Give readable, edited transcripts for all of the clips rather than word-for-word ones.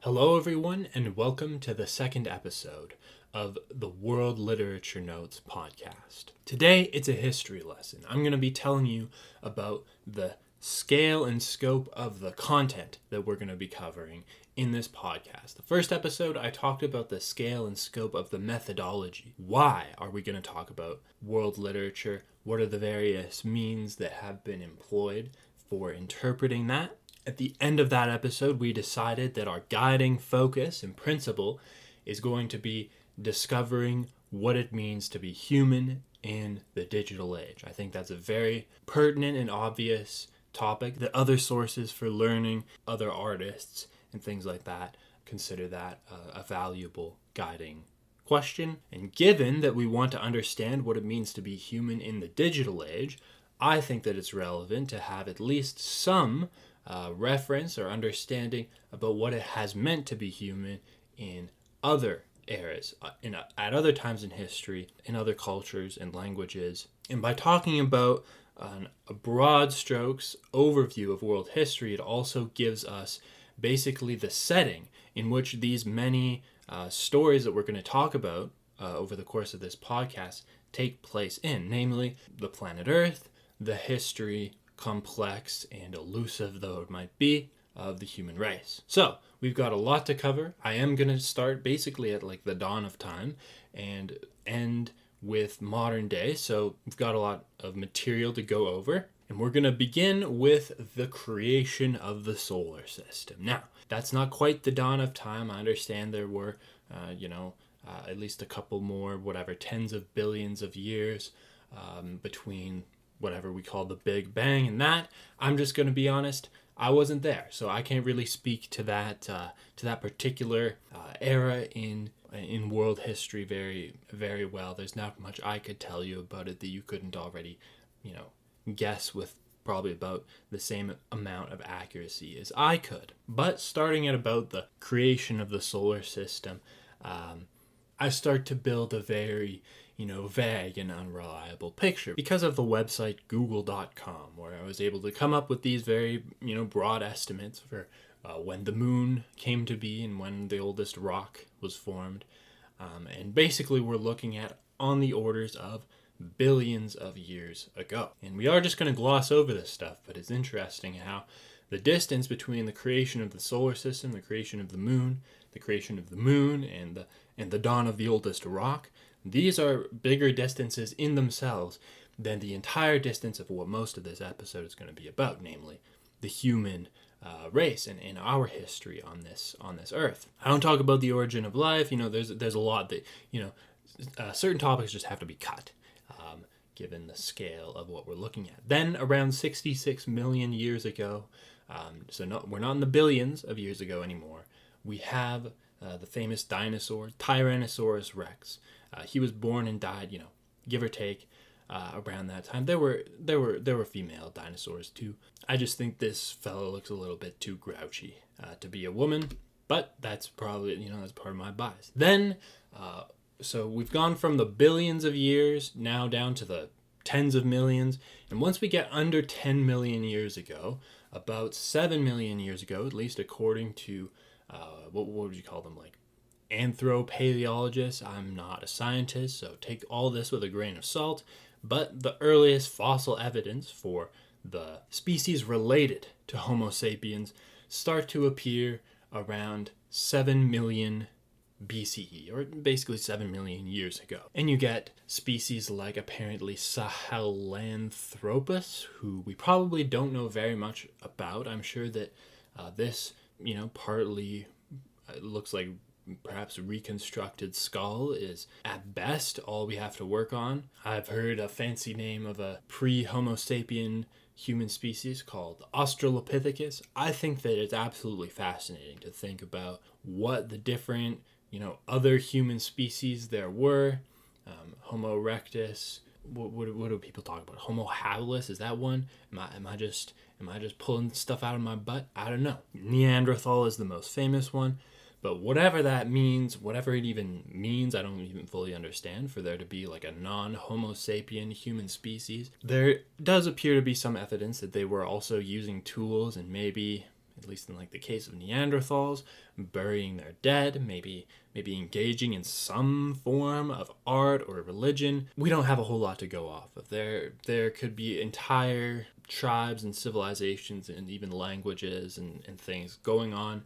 Hello, everyone, and welcome to the second episode of the World Literature Notes podcast. Today, it's a history lesson. I'm going to be telling you about the scale and scope of the content that we're going to be covering in this podcast. The first episode, I talked about the scale and scope of the methodology. Why are we going to talk about world literature? What are the various means that have been employed for interpreting that? At the end of that episode, we decided that our guiding focus and principle is going to be discovering what it means to be human in the digital age. I think that's a very pertinent and obvious topic that other sources for learning, other artists, and things like that consider that a valuable guiding question. And given that we want to understand what it means to be human in the digital age, I think that it's relevant to have at least some reference or understanding about what it has meant to be human in other eras, at other times in history, in other cultures and languages. And by talking about a broad strokes overview of world history, it also gives us basically the setting in which these many stories that we're going to talk about over the course of this podcast take place in, namely the planet Earth, the history, complex and elusive though it might be, of the human race. So we've got a lot to cover. I am going to start basically at like the dawn of time and end with modern day. So we've got a lot of material to go over. And we're going to begin with the creation of the solar system. Now, that's not quite the dawn of time. I understand there were, at least a couple more, tens of billions of years between whatever we call the Big Bang and that. I'm just going to be honest, I wasn't there, so I can't really speak to that particular era in world history very, very well. There's not much I could tell you about it that you couldn't already, guess with probably about the same amount of accuracy as I could. But starting at about the creation of the solar system, I start to build a very vague and unreliable picture because of the website google.com, where I was able to come up with these very, broad estimates for when the moon came to be and when the oldest rock was formed. And basically we're looking at on the orders of billions of years ago. And we are just going to gloss over this stuff, but it's interesting how the distance between the creation of the solar system, the creation of the moon, and the dawn of the oldest rock, these are bigger distances in themselves than the entire distance of what most of this episode is going to be about, namely the human race and in our history on this earth. I don't talk about the origin of life. There's a lot that certain topics just have to be cut, given the scale of what we're looking at. Then around 66 million years ago, we're not in the billions of years ago anymore. We have the famous dinosaur Tyrannosaurus Rex. He was born and died, give or take, around that time. There were female dinosaurs too. I just think this fellow looks a little bit too grouchy to be a woman, but that's probably, that's part of my bias. Then, so we've gone from the billions of years now down to the tens of millions. And once we get under 10 million years ago, about 7 million years ago, at least according to, what would you call them, like anthropaleologists? I'm not a scientist, so take all this with a grain of salt. But the earliest fossil evidence for the species related to Homo sapiens start to appear around 7 million BCE, or basically 7 million years ago. And you get species like apparently Sahelanthropus, who we probably don't know very much about. I'm sure that this, partly looks like perhaps reconstructed skull is at best all we have to work on. I've heard a fancy name of a pre-Homo sapien human species called Australopithecus. I think that it's absolutely fascinating to think about what the different, other human species there were. Homo erectus. What do people talk about? Homo habilis, is that one? Am I just pulling stuff out of my butt? I don't know. Neanderthal is the most famous one. But whatever that means, whatever it even means, I don't even fully understand, for there to be like a non-Homo sapien human species. There does appear to be some evidence that they were also using tools and maybe at least in like the case of Neanderthals, burying their dead, maybe engaging in some form of art or religion. We don't have a whole lot to go off of. There could be entire tribes and civilizations and even languages and things going on,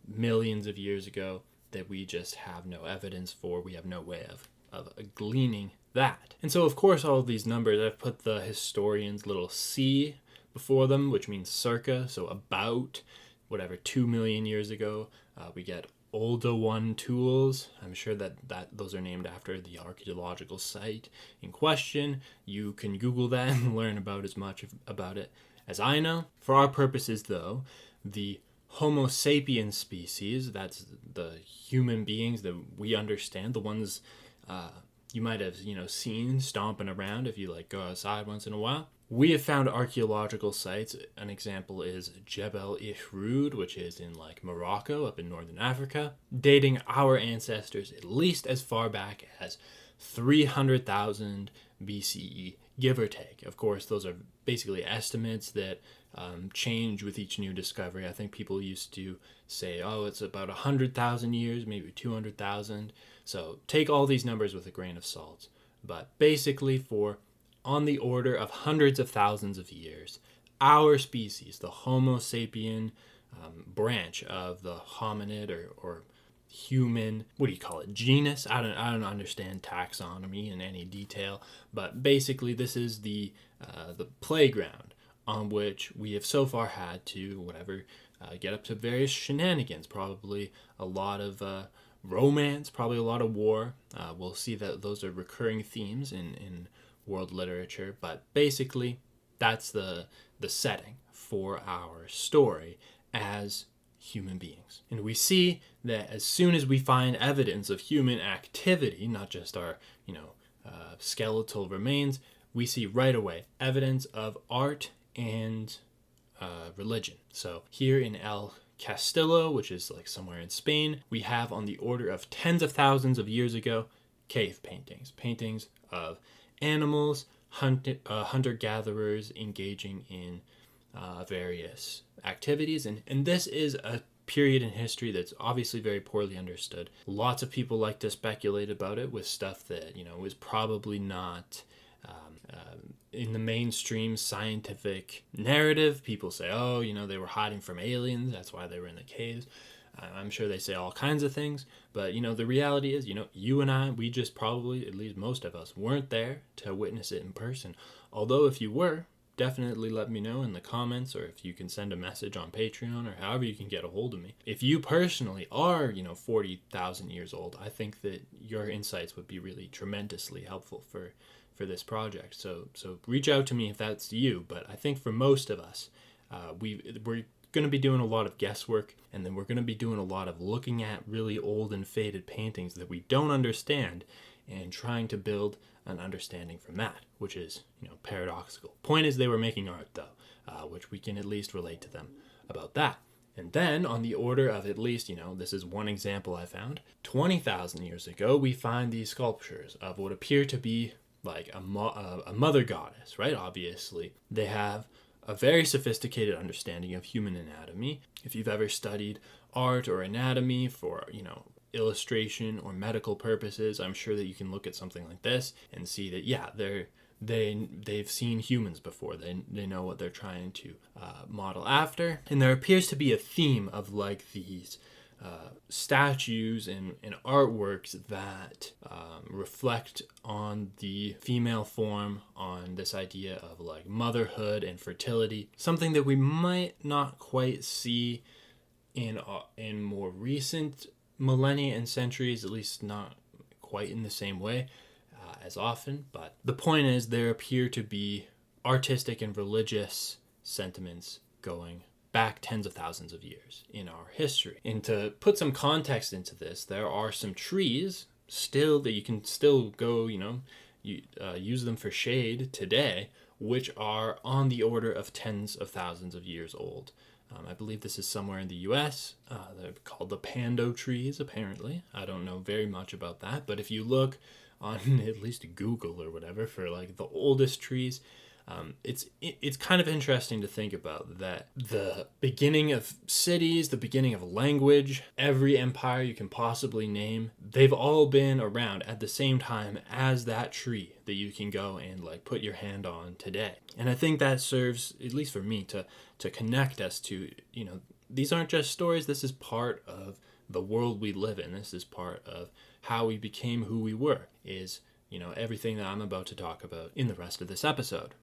millions of years ago that we just have no evidence for. We have no way of gleaning that. And so, of course, all of these numbers, I've put the historian's little C before them, which means circa, so about whatever 2 million years ago. We get Olda 1 tools. I'm sure that those are named after the archaeological site in question. You can Google that and learn about as much about it as I know. For our purposes, though, the Homo sapiens species, that's the human beings that we understand, the ones you might have seen stomping around if you go outside once in a while. We have found archaeological sites. An example is Jebel Ihrud, which is in Morocco, up in northern Africa, dating our ancestors at least as far back as 300,000 BCE, give or take. Of course, those are basically estimates that change with each new discovery. I think people used to say, it's about 100,000 years, maybe 200,000. So take all these numbers with a grain of salt. But basically, for on the order of hundreds of thousands of years, our species, the Homo sapien branch of the hominid or human, what do you call it, genus? I don't understand taxonomy in any detail, but basically this is the playground on which we have so far had to get up to various shenanigans, probably a lot of romance, probably a lot of war. We'll see that those are recurring themes in world literature, but basically that's the setting for our story as human beings. And we see that as soon as we find evidence of human activity, not just our skeletal remains, we see right away evidence of art and religion. So here in El Castillo, which is somewhere in Spain, we have on the order of tens of thousands of years ago cave paintings of animals, hunter-gatherers engaging in various activities. And this is a period in history that's obviously very poorly understood. Lots of people like to speculate about it with stuff that, is probably not in the mainstream scientific narrative. People say, they were hiding from aliens, that's why they were in the caves. I'm sure they say all kinds of things, but the reality is, you and I, we just probably, at least most of us, weren't there to witness it in person. Although if you were, definitely let me know in the comments, or if you can send a message on Patreon, or however you can get a hold of me. If you personally are, 40,000 years old, I think that your insights would be really tremendously helpful for this project. So reach out to me if that's you. But I think for most of us, we're going to be doing a lot of guesswork, and then we're going to be doing a lot of looking at really old and faded paintings that we don't understand and trying to build an understanding from that, which is paradoxical. Point is, they were making art though, which we can at least relate to them about that. And then on the order of at least, this is one example I found, 20,000 years ago, we find these sculptures of what appear to be a mother goddess, right? Obviously, they have a very sophisticated understanding of human anatomy. If you've ever studied art or anatomy for, illustration or medical purposes, I'm sure that you can look at something like this and see that, they've seen humans before. They know what they're trying to model after. And there appears to be a theme of these statues and artworks that reflect on the female form, on this idea of motherhood and fertility, something that we might not quite see in more recent millennia and centuries, at least not quite in the same way as often. But the point is, there appear to be artistic and religious sentiments going back tens of thousands of years in our history. And to put some context into this, there are some trees still that you can still go, use them for shade today, which are on the order of tens of thousands of years old. I believe this is somewhere in the U.S. They're called the pando trees, apparently. I don't know very much about that, but if you look on at least Google or whatever for the oldest trees, It's kind of interesting to think about that the beginning of cities, the beginning of language, every empire you can possibly name, they've all been around at the same time as that tree that you can go and like put your hand on today. And I think that serves, at least for me, to connect us to, these aren't just stories. This is part of the world we live in. This is part of how we became who we were, is everything that I'm about to talk about in the rest of this episode.